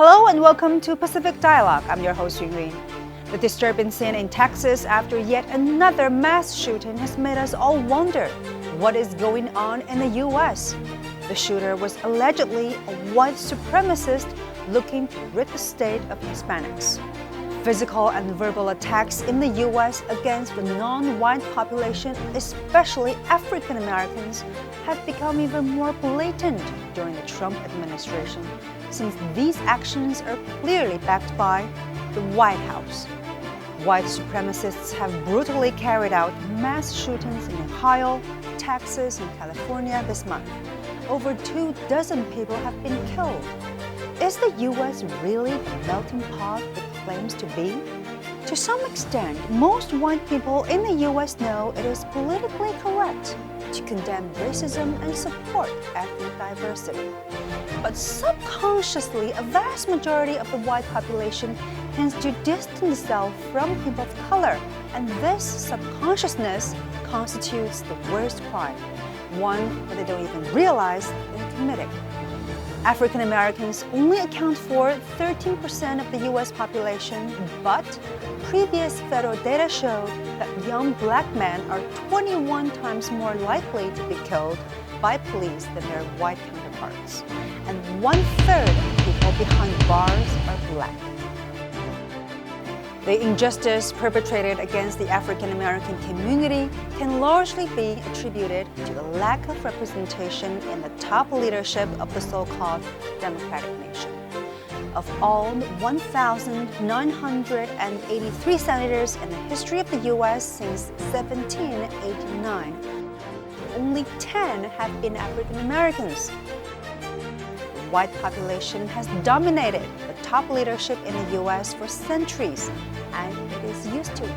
Hello and welcome to Pacific Dialogue. I'm your host, Ying. The disturbing scene in Texas after yet another mass shooting has made us all wonder what is going on in the U.S. The shooter was allegedly a white supremacist looking to rid the state of Hispanics. Physical and verbal attacks in the U.S. against the non-white population, especially African Americans, have become even more blatant during the Trump administration, since these actions are clearly backed by the White House. White supremacists have brutally carried out mass shootings in Ohio, Texas, and California this month. Over 24 people have been killed. Is the U.S. really the melting pot it claims to be? To some extent, most white people in the U.S. know it is politically correct to condemn racism and support ethnic diversity. But subconsciously, a vast majority of the white population tends to distance itself from people of color, and this subconsciousness constitutes the worst crime, one that they don't even realize they're committing. African Americans only account for 13% of the U.S. population, but previous federal data showed that young black men are 21 times more likely to be killed by police than their white counterparts, and 1/3 of people behind bars are black. The injustice perpetrated against the African American community can largely be attributed to the lack of representation in the top leadership of the so-called Democratic nation. Of all 1,983 senators in the history of the U.S. since 1789, only 10 have been African Americans. The white population has dominated the top leadership in the U.S. for centuries, and it is used to it.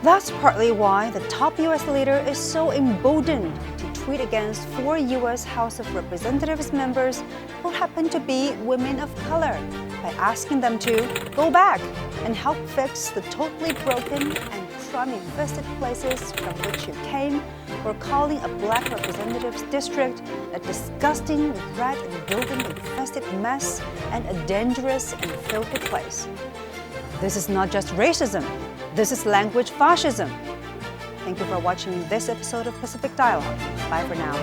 That's partly why the top U.S. leader is so emboldened to tweet against 4 U.S. House of Representatives members who happen to be women of color by asking them to go back and help fix the totally broken and crime-infested places from which you came, or calling a black representative's district a disgusting, rat and rodent-infested mess and a dangerous and filthy place. This is not just racism. This is language fascism. Thank you for watching this episode of Pacific Dialogue. Bye for now.